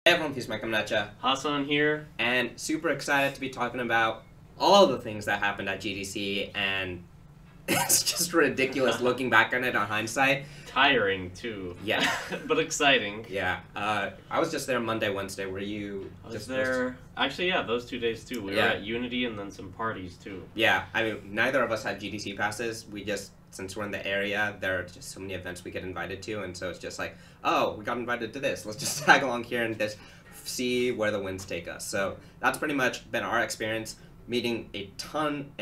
Hey everyone, Peace Mike, coming at ya. Hassan here. And super excited to be talking about all the things that happened at GDC, and it's just ridiculous looking back on it on hindsight. Tiring too. Yeah. But exciting. Yeah. I was just there Monday, Wednesday. Were you I was there. Actually, yeah, those 2 days too. We were at Unity and then some parties too. Yeah, I mean, neither of us had GDC passes. We just, since we're in the area, there are just so many events we get invited to, and so it's just like, oh, we got invited to this. Let's just tag along here and just see where the winds take us. So that's pretty much been our experience, meeting a ton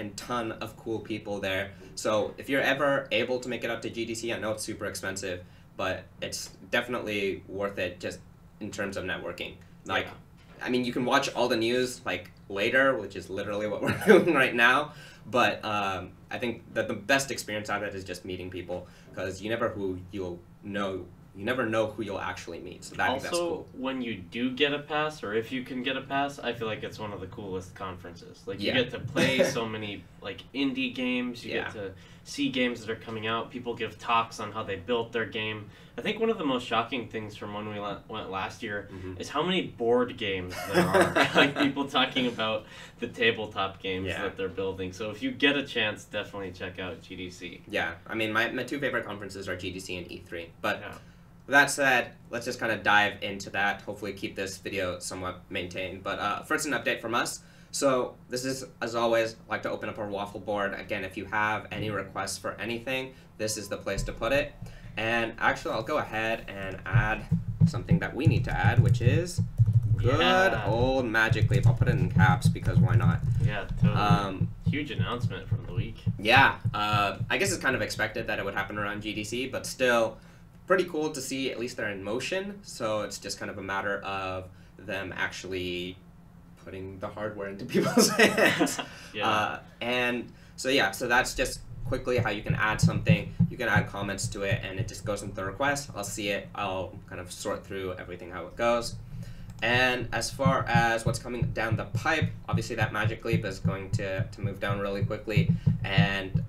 of cool people there. So if you're ever able to make it up to GDC, I know it's super expensive, but it's definitely worth it just in terms of networking. Like, I mean, you can watch all the news like later, which is literally what we're doing right now. But I think that the best experience out of it is just meeting people, because you never know who you'll actually meet. So I think that's cool. Also, when you do get a pass, or if you can get a pass, I feel like it's one of the coolest conferences. Like, you get to play so many like indie games. You get to see games that are coming out. People give talks on how they built their game. I think one of the most shocking things from when we went last year is how many board games there are. Like, people talking about the tabletop games that they're building. So if you get a chance, definitely check out GDC. Yeah, I mean, my two favorite conferences are GDC and E3. But with that said, let's just kind of dive into that. Hopefully keep this video somewhat maintained. But first, an update from us. So this is, as always, I like to open up our waffle board. Again, if you have any requests for anything, this is the place to put it. And actually, I'll go ahead and add something that we need to add, which is good old Magic Leap. I'll put it in caps because why not? Yeah, totally. Huge announcement from the week. Yeah, I guess it's kind of expected that it would happen around GDC, but still pretty cool to see at least they're in motion. So it's just kind of a matter of them actually putting the hardware into people's hands. And so yeah, so that's just quickly how you can add something. You can add comments to it, and it just goes into the request. I'll see it. I'll kind of sort through everything, how it goes. And as far as what's coming down the pipe, obviously that Magic Leap is going to move down really quickly. And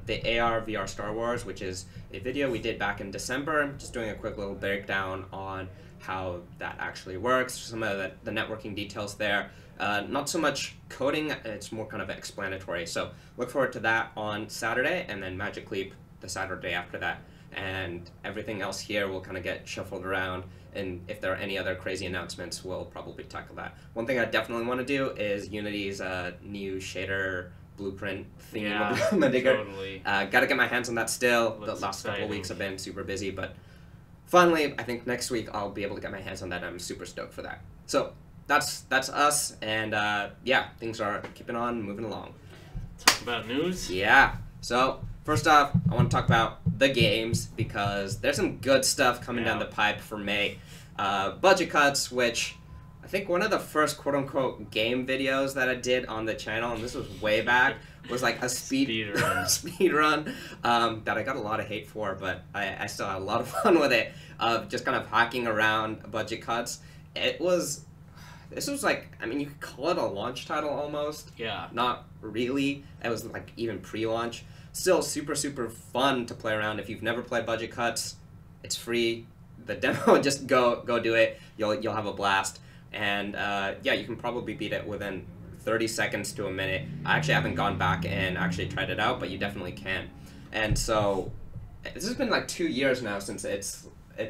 the AR VR Star Wars, which is a video we did back in December, just doing a quick little breakdown on how that actually works, some of the networking details there. Not so much coding, it's more kind of explanatory. So look forward to that on Saturday, and then Magic Leap the Saturday after that. And everything else here will kind of get shuffled around, and if there are any other crazy announcements, we'll probably tackle that. One thing I definitely want to do is Unity's new shader blueprint thing. Totally. Gotta get my hands on that still. The last couple of weeks have been super busy, but finally, I think next week I'll be able to get my hands on that. I'm super stoked for that. So that's us, and yeah, things are keeping on moving along. Talk about news? Yeah. So first off, I want to talk about the games, because there's some good stuff coming down the pipe for May. Budget cuts, which I think one of the first quote-unquote game videos that I did on the channel, and this was way back, was like a speed run that I got a lot of hate for, but I still had a lot of fun with it, of just kind of hacking around budget cuts. This was like, I mean, you could call it a launch title almost. Yeah. Not really. It was like even pre-launch. Still super fun to play around. If you've never played budget cuts, it's free. The demo, just go do it. You'll have a blast. And yeah, you can probably beat it within 30 seconds to a minute. I actually haven't gone back and actually tried it out, but you definitely can. And so this has been like 2 years now since it's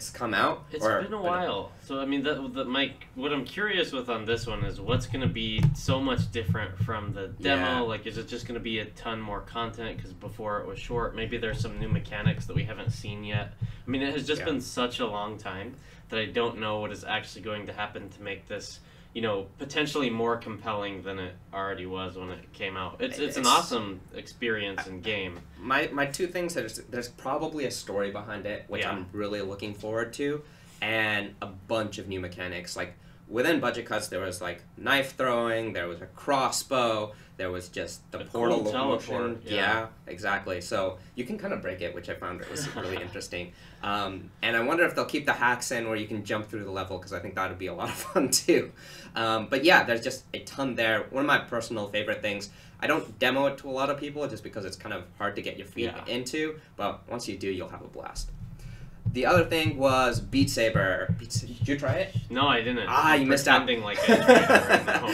come out. It's been a while. So I mean, what I'm curious with on this one is what's going to be so much different from the demo. Like, is it just going to be a ton more content because before it was short? Maybe there's some new mechanics that we haven't seen yet. I mean, it has just been such a long time that I don't know what is actually going to happen to make this, you know, potentially more compelling than it already was when it came out. It's an awesome experience and game. My two things, there's probably a story behind it, which I'm really looking forward to, and a bunch of new mechanics. Like, within budget cuts, there was like knife throwing, there was a crossbow, there was just the portal cool teleport. Yeah, exactly. So you can kind of break it, which I found was really interesting. And I wonder if they'll keep the hacks in where you can jump through the level, because I think that would be a lot of fun too. But yeah, there's just a ton there. One of my personal favorite things, I don't demo it to a lot of people just because it's kind of hard to get your feet into, but once you do, you'll have a blast. The other thing was Beat Saber. Did you try it? No, I didn't. You missed out. Like I tried it right now.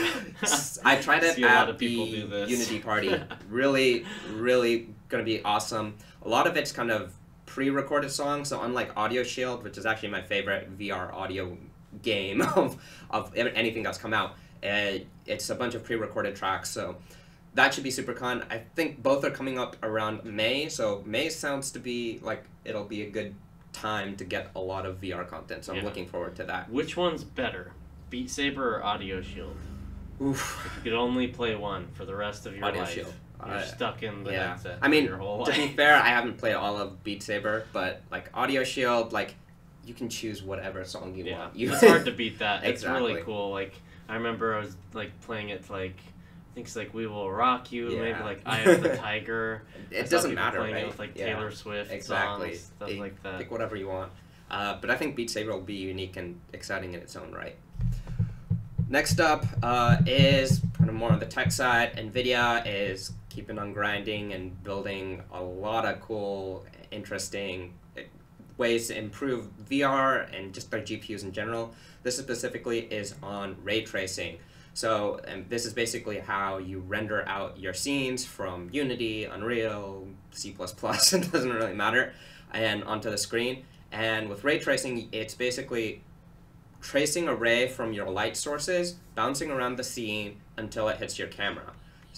I tried it See a lot at of the people do this. Unity party. Really, really gonna be awesome. A lot of it's kind of pre-recorded songs, so unlike Audio Shield, which is actually my favorite VR audio game of anything that's come out, it's a bunch of pre-recorded tracks, so that should be super fun. I think both are coming up around May, so May sounds to be like it'll be a good time to get a lot of VR content, so I'm looking forward to that. Which one's better, Beat Saber or Audio Shield? Oof. If you could only play one for the rest of your Audio life, Shield. You're stuck in the headset. I mean, your whole to life. be fair, I haven't played all of Beat Saber, but like Audio Shield, like you can choose whatever song you want. It's hard to beat that. It's Exactly. really cool. Like I remember I was like playing it to, like I think it's like We Will Rock You, maybe like Eye of the Tiger. It doesn't matter, playing right? it with like Taylor Swift songs, stuff like that. Pick whatever you want. But I think Beat Saber will be unique and exciting in its own right. Next up is kind of more on the tech side. Nvidia is keeping on grinding and building a lot of cool, interesting ways to improve VR and just their GPUs in general. This specifically is on ray tracing. So this is basically how you render out your scenes from Unity, Unreal, C++, it doesn't really matter, and onto the screen. And with ray tracing, it's basically tracing a ray from your light sources, bouncing around the scene until it hits your camera.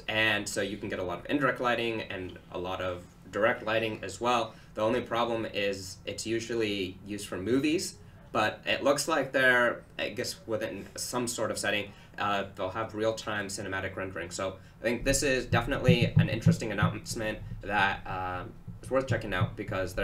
And so you can get a lot of indirect lighting and a lot of direct lighting as well. The only problem is it's usually used for movies, but it looks like they're, I guess, within some sort of setting, they'll have real-time cinematic rendering. So I think this is definitely an interesting announcement that is worth checking out, because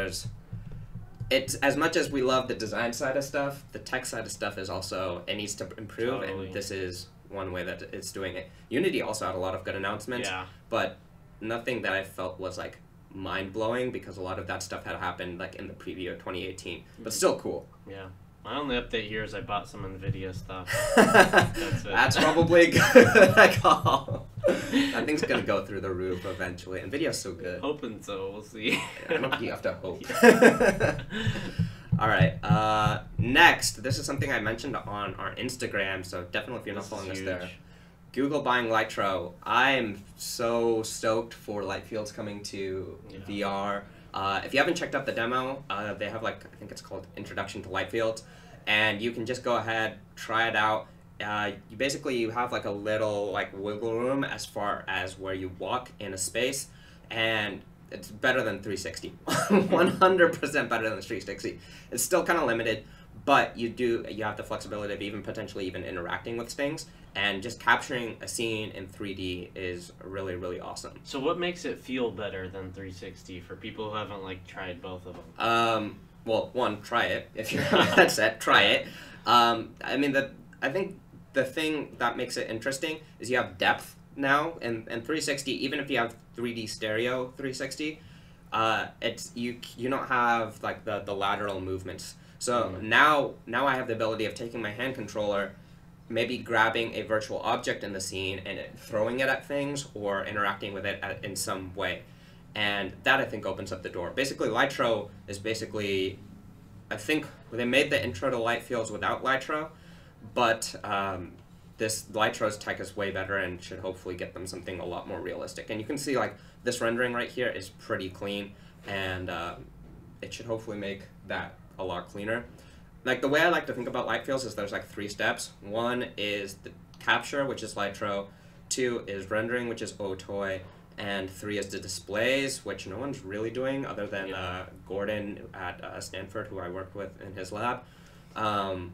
it's as much as we love the design side of stuff, the tech side of stuff is also, it needs to improve, and this is one way that it's doing it. Unity also had a lot of good announcements, but nothing that I felt was like mind-blowing, because a lot of that stuff had happened like in the preview of 2018, but still cool. Yeah. My only update here is I bought some Nvidia stuff. That's it. That's probably a good call. That thing's gonna go through the roof eventually. Nvidia's so good. Hoping so. We'll see. I don't know if you have to hope. All right. Next, this is something I mentioned on our Instagram, so definitely if you're not following us there. Google buying Lytro. I'm so stoked for Lightfield's coming to VR. If you haven't checked out the demo, they have like, I think it's called Introduction to Lightfield, and you can just go ahead, try it out. You have like a little like wiggle room as far as where you walk in a space, and it's better than 360. 100% better than 360. It's still kind of limited, but you have the flexibility of even potentially even interacting with things, and just capturing a scene in 3D is really, really awesome. So what makes it feel better than 360 for people who haven't like tried both of them? Well, one, try it. If you're on a headset, try it. I mean, I think the thing that makes it interesting is you have depth now, and 360, even if you have 3D stereo 360, you don't have like the lateral movements. So now I have the ability of taking my hand controller, maybe grabbing a virtual object in the scene and throwing it at things or interacting with it in some way. And that, I think, opens up the door. Basically, Lytro is basically, I think they made the intro to Lightfields without Lytro, but this Lytro's tech is way better and should hopefully get them something a lot more realistic. And you can see like this rendering right here is pretty clean, and it should hopefully make that a lot cleaner. Like the way I like to think about Lightfields is there's like 3 steps. 1 is the capture, which is Lytro. 2 is rendering, which is Otoy. And 3 is the displays, which no one's really doing other than Gordon at Stanford, who I worked with in his lab. And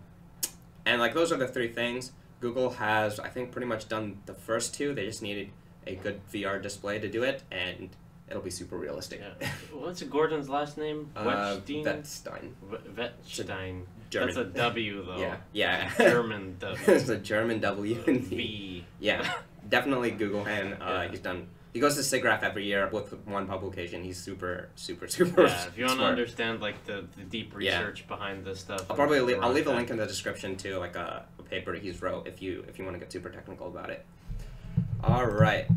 like those are the 3 things. Google has, I think, pretty much done the first 2. They just needed a good VR display to do it, and it'll be super realistic. Yeah. What's Gordon's last name? Vetstein. Vetstein. German. That's a W, though. Yeah. German W. It's a German W and V. Yeah, definitely Google him. He goes to SIGGRAPH every year with one publication. He's super Yeah, if you want to understand like the deep research behind this stuff, I'll leave a link in the description to like a paper he's wrote if you want to get super technical about it. All right,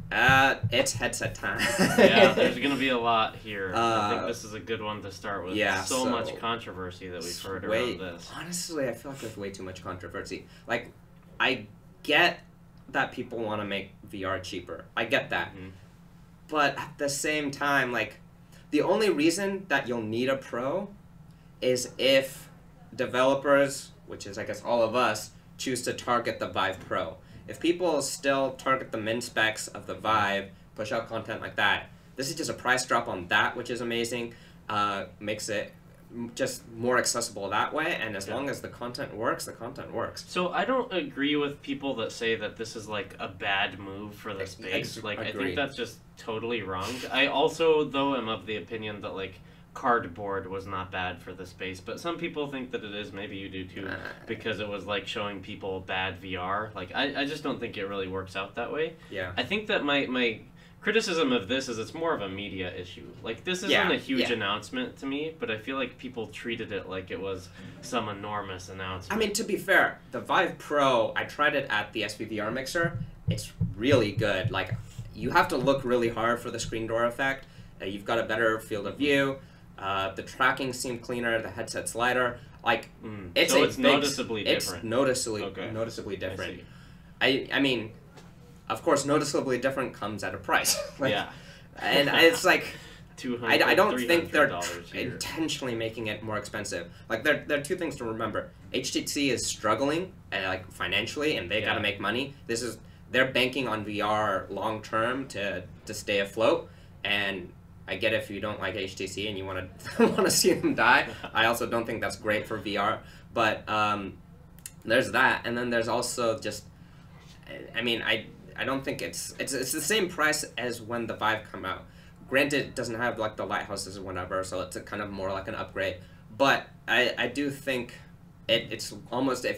it's headset time. Yeah, there's gonna be a lot here. I think this is a good one to start with. Yeah, so much controversy that we've heard around this. Honestly, I feel like there's way too much controversy. Like, I get that people want to make VR cheaper. I get that. Mm-hmm. But at the same time, like, the only reason that you'll need a Pro is if developers, which is, I guess, all of us, choose to target the Vive Pro. If people still target the min specs of the Vive, push out content like that, this is just a price drop on that, which is amazing. Makes it just more accessible that way, and as long as the content works, the content works. So I don't agree with people that say that this is like a bad move for the space. I think that's just totally wrong. I also, though, am of the opinion that like cardboard was not bad for the space, but some people think that it is. Maybe you do too, because it was like showing people bad VR. Like I just don't think it really works out that way. Yeah. I think that my criticism of this is it's more of a media issue. Like, this isn't a huge announcement to me, but I feel like people treated it like it was some enormous announcement. I mean, to be fair, the Vive Pro, I tried it at the SVVR mixer. It's really good. Like, you have to look really hard for the screen door effect. You've got a better field of view. The tracking seemed cleaner. The headset's lighter. Like, it's noticeably different. It's noticeably different. I mean, of course, noticeably different comes at a price. Like, yeah. And it's like, I don't think they're here. intentionally making it more expensive. Like, there are two things to remember. HTC is struggling, like, financially, and they gotta make money. They're banking on VR long term to stay afloat. And I get if you don't like HTC and you want to see them die. I also don't think that's great for VR. But there's that, and then there's also just, I mean, I don't think it's the same price as when the Vive come out. Granted, it doesn't have like the lighthouses or whatever, so it's a kind of more like an upgrade. But I do think it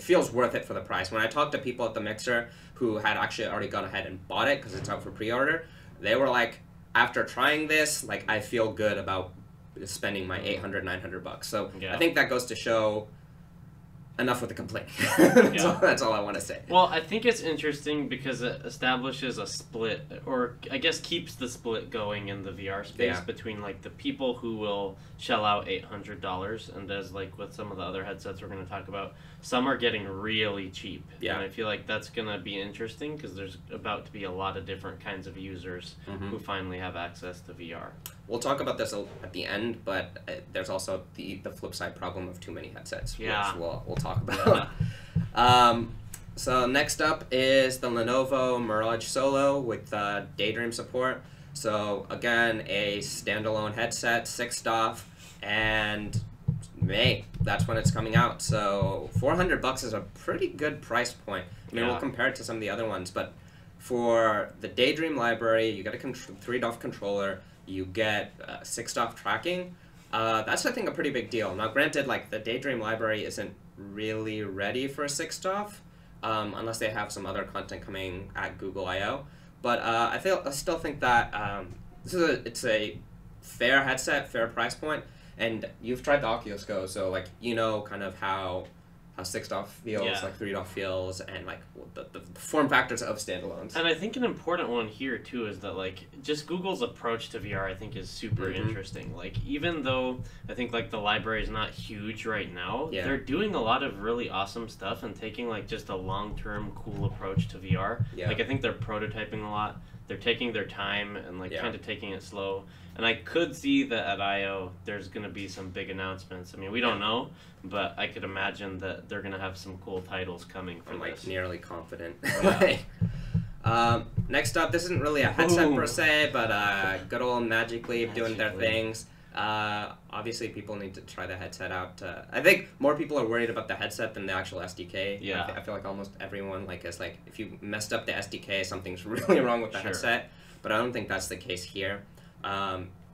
feels worth it for the price. When I talked to people at the mixer who had actually already gone ahead and bought it because it's out for pre-order, they were like, after trying this, like, I feel good about spending my $800-900. So I think that goes to show. Enough with the complaining. That's all I want to say. Well, I think it's interesting because it establishes a split, or I guess keeps the split going in the VR space between like the people who will shell out $800, and as like with some of the other headsets we're going to talk about, some are getting really cheap. Yeah. And I feel like that's going to be interesting because there's about to be a lot of different kinds of users who finally have access to VR. We'll talk about this at the end, but there's also the flip side problem of too many headsets, which we'll talk about. So next up is the Lenovo Mirage Solo with Daydream support. So again, a standalone headset, 6 DoF, and May, that's when it's coming out. So $400 is a pretty good price point. I mean, we'll compare it to some of the other ones, but for the Daydream library, you get a 3 DoF controller, you get 6 DoF tracking. That's, I think, a pretty big deal. Now, granted, like, the Daydream library isn't really ready for 6 DoF, unless they have some other content coming at Google I/O. But I still think that it's a fair headset, fair price point. And you've tried the Oculus Go, so like you know kind of how 6 DoF feels, like 3 DoF feels, and like the form factors of standalones. And I think an important one here too is that like just Google's approach to VR I think is super interesting. Like even though I think like the library is not huge right now, they're doing a lot of really awesome stuff and taking like just a long-term cool approach to VR. Like I think they're prototyping a lot. They're taking their time and like kind of taking it slow. And I could see that at I/O there's going to be some big announcements. I mean, we don't know, but I could imagine that they're going to have some cool titles coming from like this. Nearly confident. Next up, this isn't really a headset per se, but good old Magic Leap doing their things. Obviously, people need to try the headset out. I think more people are worried about the headset than the actual SDK. Yeah. I feel like almost everyone is like, if you messed up the SDK, something's really wrong with the headset. But I don't think that's the case here.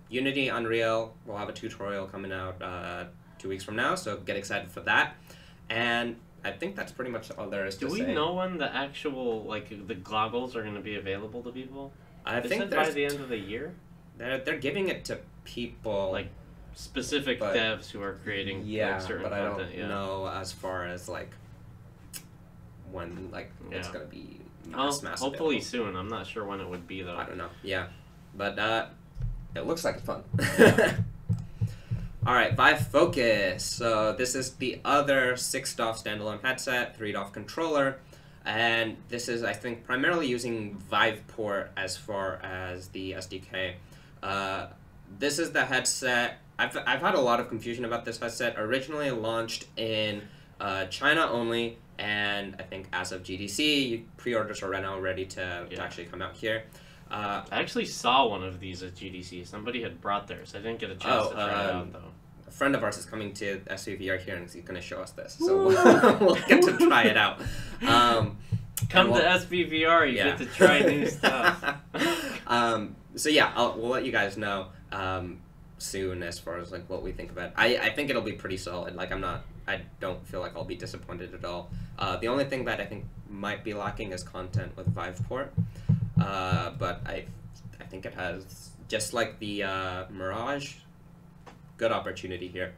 Unity, Unreal, we'll have a tutorial coming out 2 weeks from now, so get excited for that. And I think that's pretty much all there is to say. Do we know when the actual, like, the goggles are going to be available to people? I think by the end of the year? They're giving it to people. Like, specific devs who are creating like, certain but content. I don't know as far as, like, when like it's gonna be massive. Hopefully available. soon. I'm not sure when it would be though. I don't know. Yeah, but it looks like it's fun. All right, Vive Focus. So this is the other 6DoF standalone headset, 3DoF controller, and this is, I think, primarily using Vive port as far as the SDK. This is the headset. I've had a lot of confusion about this headset. Originally launched in China only, and I think as of GDC, pre-orders are right now ready to actually come out here. I actually saw one of these at GDC. Somebody had brought theirs. I didn't get a chance to try it out though. A friend of ours is coming to SUVR here and he's going to show us this, so we'll get to try it out. Come to SVVR, you get to try new stuff. So yeah, we'll let you guys know soon as far as like what we think of it. I think it'll be pretty solid. Like I don't feel like I'll be disappointed at all. The only thing that I think might be lacking is content with Viveport, but I think it has, just like the Mirage, good opportunity here.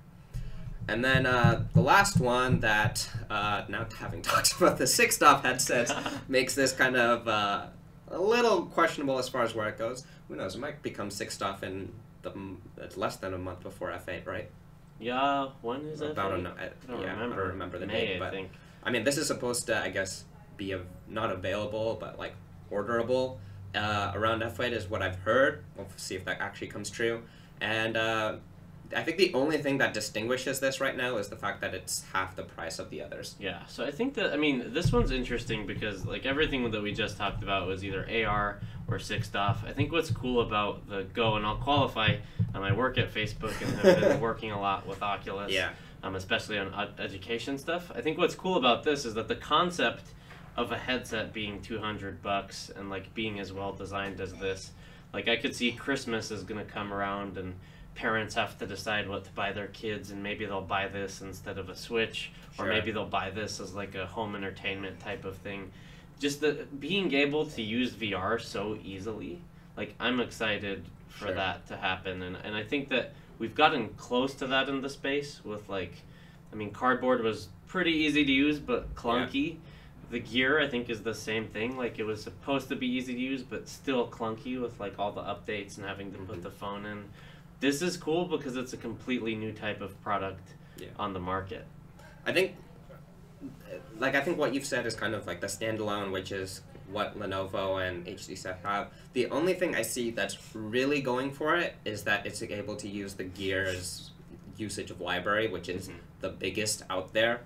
And then the last one that, now having talked about the 6DoF headsets, makes this kind of a little questionable as far as where it goes. Who knows, it might become 6DoF in it's less than a month before F8, right? Yeah, when is it? I don't remember the date, but I mean, this is supposed to, I guess, be not available, but like orderable around F8 is what I've heard. We'll see if that actually comes true. And I think the only thing that distinguishes this right now is the fact that it's half the price of the others. Yeah, so I think that, I mean, this one's interesting because like everything that we just talked about was either AR or 6DoF. I think what's cool about the Go, and I'll qualify, I work at Facebook and have been working a lot with Oculus, especially on education stuff. I think what's cool about this is that the concept of a headset being $200 and like being as well designed as this, like I could see Christmas is going to come around and parents have to decide what to buy their kids, and maybe they'll buy this instead of a Switch, or maybe they'll buy this as like a home entertainment type of thing. Just being able to use VR so easily, like I'm excited for that to happen, and I think that we've gotten close to that in the space with like, I mean, Cardboard was pretty easy to use but clunky. The Gear I think is the same thing, like it was supposed to be easy to use but still clunky with like all the updates and having to put the phone in. This is cool because it's a completely new type of product on the market. I think what you've said is kind of like the standalone, which is what Lenovo and HTC have. The only thing I see that's really going for it is that it's able to use the Gear's usage of library, which is the biggest out there.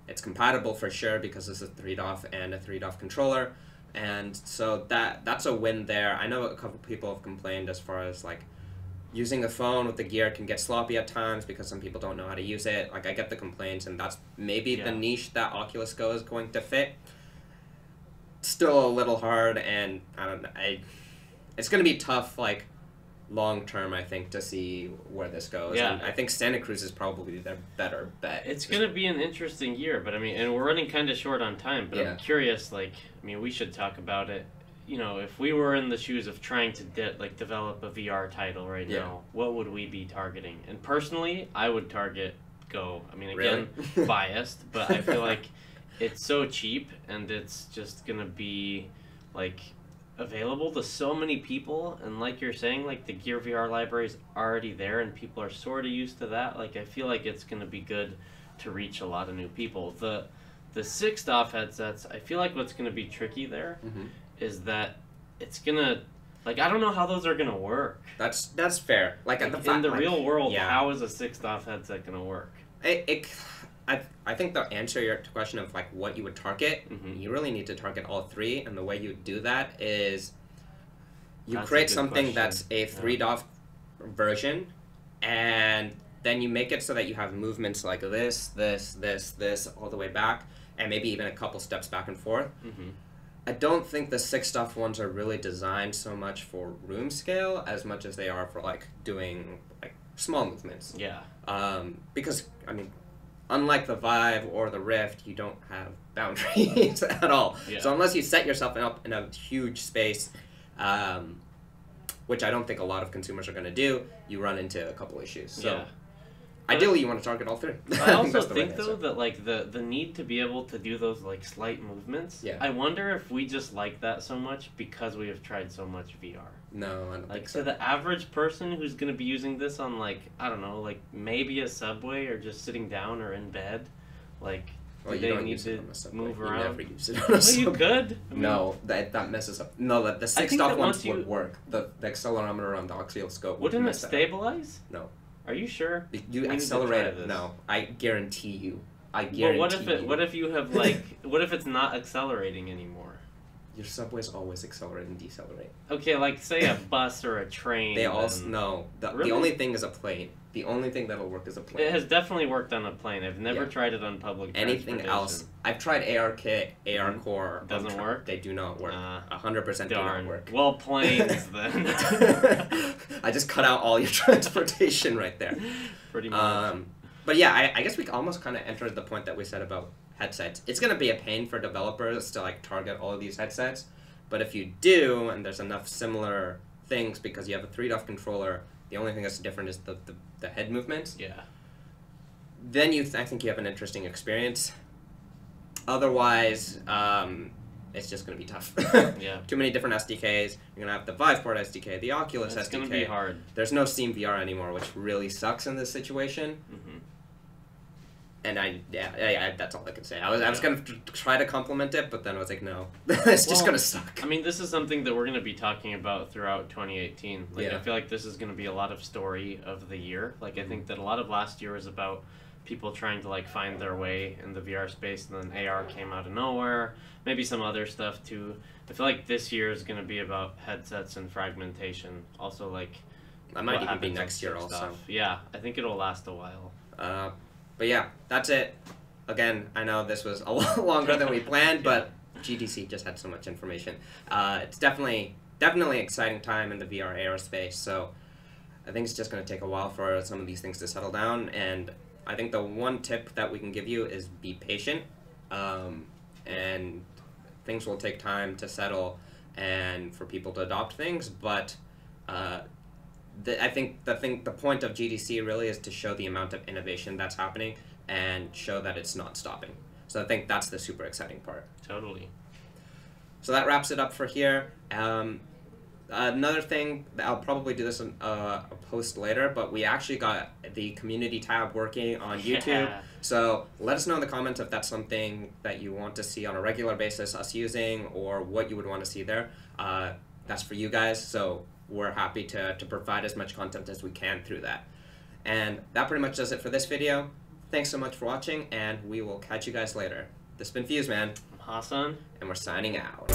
It's compatible for sure because this is 3DoF and a 3DoF controller, and so that's a win there. I know a couple people have complained as far as like using a phone with the Gear can get sloppy at times because some people don't know how to use it. Like, I get the complaints, and that's maybe the niche that Oculus Go is going to fit. Still a little hard, and I don't know. It's going to be tough, like, long term, I think, to see where this goes. And I think Santa Cruz is probably their better bet. It's going to be an interesting year, but I mean, and we're running kind of short on time, but I'm curious, like, I mean, we should talk about it. You know, if we were in the shoes of trying to develop a VR title right now, what would we be targeting? And personally, I would target Go. I mean, again, biased, but I feel like it's so cheap and it's just gonna be like available to so many people. And like you're saying, like the Gear VR library is already there, and people are sort of used to that. Like, I feel like it's gonna be good to reach a lot of new people. The 6DoF headsets, I feel like what's gonna be tricky there. Is that it's gonna, like, I don't know how those are gonna work. That's fair. Like in the real world, how is a 6DoF headset gonna work? I think the answer to your question of like what you would target, you really need to target all three, and the way you do that is you create something that's a 3DoF version, and then you make it so that you have movements like this, all the way back, and maybe even a couple steps back and forth. I don't think the 6DoF ones are really designed so much for room scale as much as they are for like doing like small movements. Because I mean, unlike the Vive or the Rift, you don't have boundaries at all. So unless you set yourself up in a huge space, which I don't think a lot of consumers are going to do, you run into a couple issues. So Ideally, you want to target all three. I also think though that like the need to be able to do those like slight movements. Yeah. I wonder if we just like that so much because we have tried so much VR. No, I don't think so. So the average person who's gonna be using this on like I don't know, like maybe a subway or just sitting down or in bed, like. Well, do you they don't need use it to on a subway. move You around? never use it on a subway. You could. I mean, No, that messes up. No, the six off ones would work. The accelerometer on the Oculus Go wouldn't it stabilize? No. Are you sure? You accelerate it. No, I guarantee you. I guarantee. Well, what if you have like? What if it's not accelerating anymore? Your subways always accelerate and decelerate. Okay, like say a bus or a train. They also no. Really? The only thing is a plane. The only thing that'll work is a plane. It has definitely worked on a plane. I've never tried it on public Anything else? I've tried AR Kit, AR Core. Doesn't work? They do not work. 100% do not work. Well, planes then. I just cut out all your transportation right there. Pretty much. But yeah, I guess we almost kind of entered the point that we said about headsets. It's going to be a pain for developers to like target all of these headsets. But if you do, and there's enough similar things because you have a 3DoF controller, the only thing that's different is the head movements. Yeah. Then I think you have an interesting experience. Otherwise, it's just going to be tough. Yeah. Too many different SDKs. You're going to have the Viveport SDK, the Oculus SDK. It's going to be hard. There's no Steam VR anymore, which really sucks in this situation. Mm-hmm. And that's all I can say. I was going to try to compliment it, but then I was like, no, it's just going to suck. I mean, this is something that we're going to be talking about throughout 2018. Like, Yeah. I feel like this is going to be a lot of story of the year. Like, I think that a lot of last year was about people trying to, like, find their way in the VR space, and then AR came out of nowhere. Maybe some other stuff, too. I feel like this year is going to be about headsets and fragmentation. Also, like, That might even be next year also. Yeah, I think it'll last a while. But yeah, that's it. Again, I know this was a lot longer than we planned, but GDC just had so much information. It's definitely exciting time in the VR AR space, so I think it's just going to take a while for some of these things to settle down, and I think the one tip that we can give you is be patient, and things will take time to settle and for people to adopt things, but I think the point of GDC really is to show the amount of innovation that's happening and show that it's not stopping. So I think that's the super exciting part. Totally. So that wraps it up for here. Another thing, I'll probably do this in a post later, but we actually got the community tab working on YouTube. Yeah. So let us know in the comments if that's something that you want to see on a regular basis us using, or what you would want to see there. That's for you guys, so we're happy to provide as much content as we can through that. And that pretty much does it for this video. Thanks so much for watching, and we will catch you guys later. This has been FusedVR, I'm Hassan. and we're signing out.